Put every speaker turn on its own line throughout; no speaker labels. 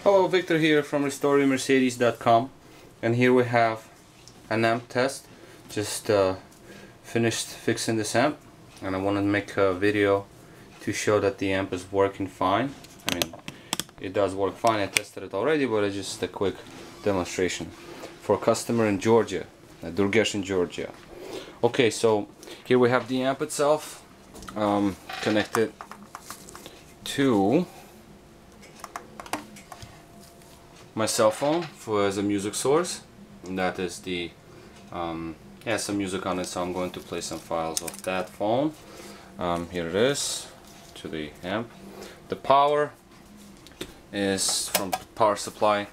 Hello, Victor here from RestoringMercedes.com, and here we have an amp test. Just finished fixing this amp, and I wanted to make a video to show that the amp is working fine. I mean, it does work fine. I tested it already, but it's just a quick demonstration for a customer in Georgia, Durgesh in Georgia. Okay, so here we have the amp itself connected to my cell phone as a music source, and that is the has some music on it, so I'm going to play some files off that phone. Here it is to the amp. The power is from power supply,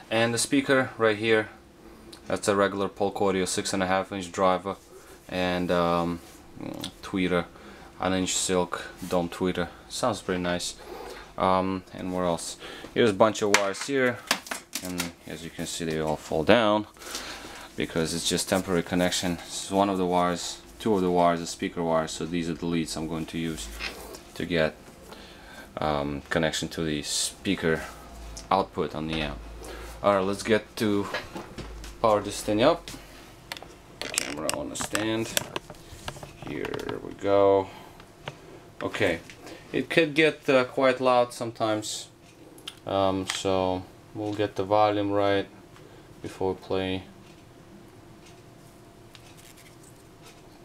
and the speaker right here, that's a regular Polk Audio 6.5-inch driver, and tweeter, an inch silk dome tweeter. Sounds pretty nice. And where else? Here's a bunch of wires here, and as you can see, they all fall down because it's just temporary connection. This is one of the wires, two of the wires, the speaker wires, so these are the leads I'm going to use to get connection to the speaker output on the amp. Alright, let's get to power this thing up. Camera on the stand. Here we go. Okay, it could get quite loud sometimes, so we'll get the volume right before we play.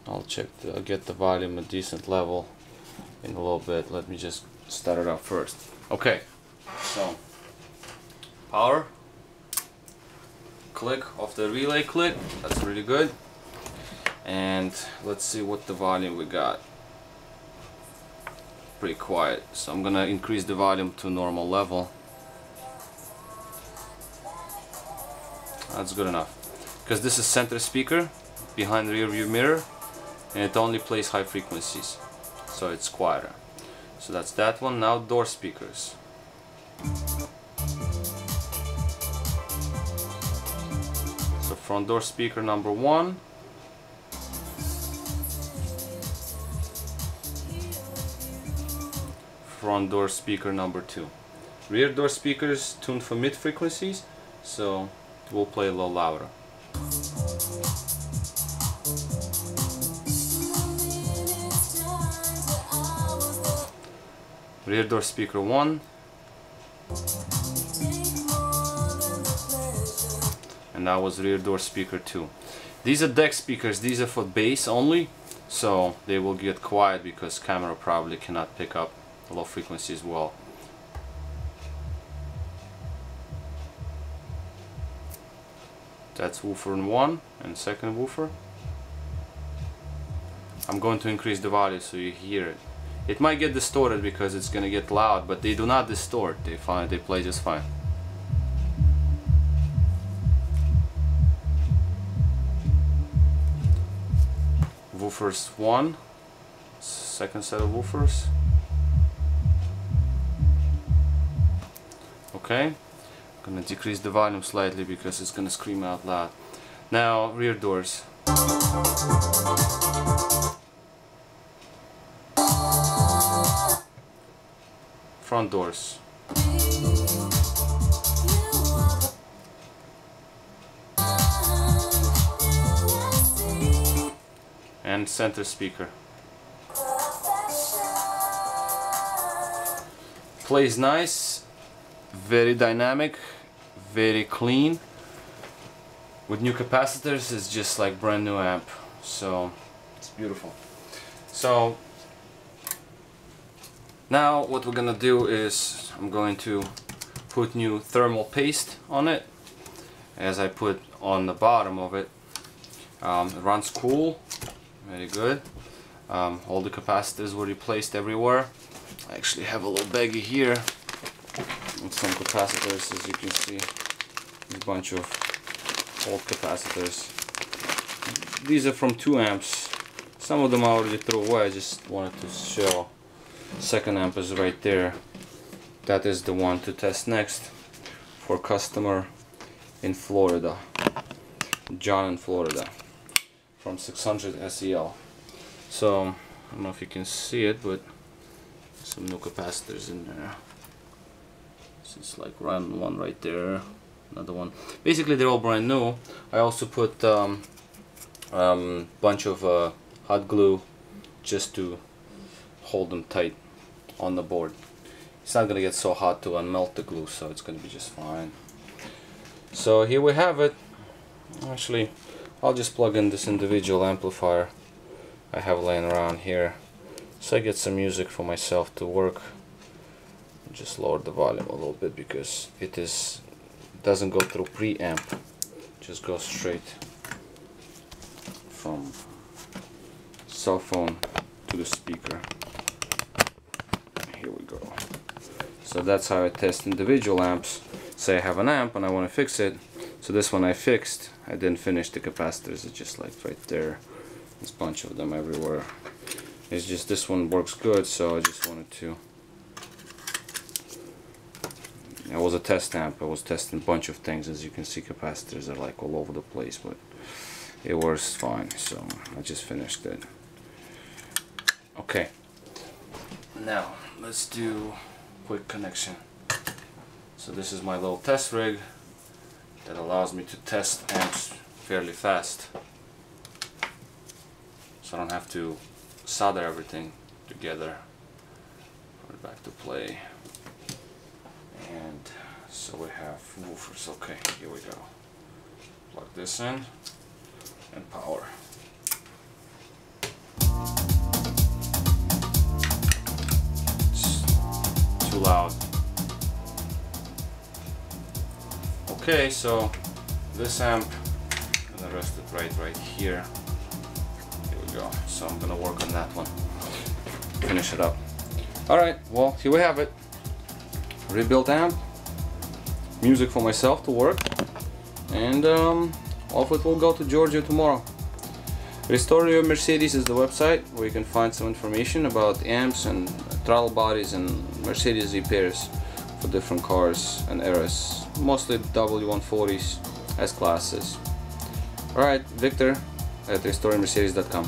I'll get the volume a decent level in a little bit. Let me just start it up first. Okay, so power, click off the relay click, that's really good. And let's see what the volume we got. Pretty quiet, so I'm gonna increase the volume to normal level. That's good enough, because this is center speaker behind the rear view mirror, and it only plays high frequencies, so it's quieter. So that's that one. Now door speakers. So front door speaker number 1, front door speaker number 2. Rear door speakers tuned for mid frequencies, so we'll play a little louder. Rear door speaker 1, and that was rear door speaker 2. These are deck speakers, these are for bass only, so they will get quiet because camera probably cannot pick up low frequency as well. That's woofer 1 and second woofer. I'm going to increase the volume so you hear it. It might get distorted because it's gonna get loud, but they do not distort. They play just fine. Woofers 1, second set of woofers. Okay, I'm gonna decrease the volume slightly because it's gonna scream out loud. Now rear doors. Front doors. And center speaker. Plays nice, very dynamic, very clean. With new capacitors, it's just like brand new amp, so it's beautiful. So now what we're gonna do is I'm going to put new thermal paste on it, as I put on the bottom of it. It runs cool, very good. All the capacitors were replaced everywhere. I actually have a little baggie here and some capacitors, as you can see, a bunch of old capacitors. These are from 2 amps. Some of them I already threw away. I just wanted to show. Second amp is right there. That is the one to test next for customer in Florida, John in Florida, from 600 SEL. So I don't know if you can see it, but some new capacitors in there. It's like run one right there, another one. Basically they're all brand new. I also put bunch of hot glue just to hold them tight on the board. It's not gonna get so hot to unmelt the glue, so it's gonna be just fine. So here we have it. Actually, I'll just plug in this individual amplifier I have laying around here, so I get some music for myself to work. Just lower the volume a little bit because it doesn't go through preamp, just goes straight from cell phone to the speaker. Here we go. So that's how I test individual amps. Say I have an amp and I want to fix it. So this one I fixed. I didn't finish the capacitors. It's just like right there. There's a bunch of them everywhere. It's just this one works good, so I just wanted to. It was a test amp. I was testing a bunch of things. As you can see, capacitors are like all over the place, but it works fine. So I just finished it. Okay. Now let's do quick connection. So this is my little test rig that allows me to test amps fairly fast, so I don't have to solder everything together. Put it back to play. And so we have woofers. Okay, here we go. Plug this in and power. It's too loud. Okay, so this amp, I'm gonna rest it right here. Here we go. So I'm gonna work on that one. Finish it up. Alright, well, here we have it. Rebuilt amp. Music for myself to work. And off it will go to Georgia tomorrow. Restore Your Mercedes is the website where you can find some information about amps and throttle bodies and Mercedes repairs for different cars and eras. Mostly W140s, S-classes. Alright, Victor at restoremercedes.com.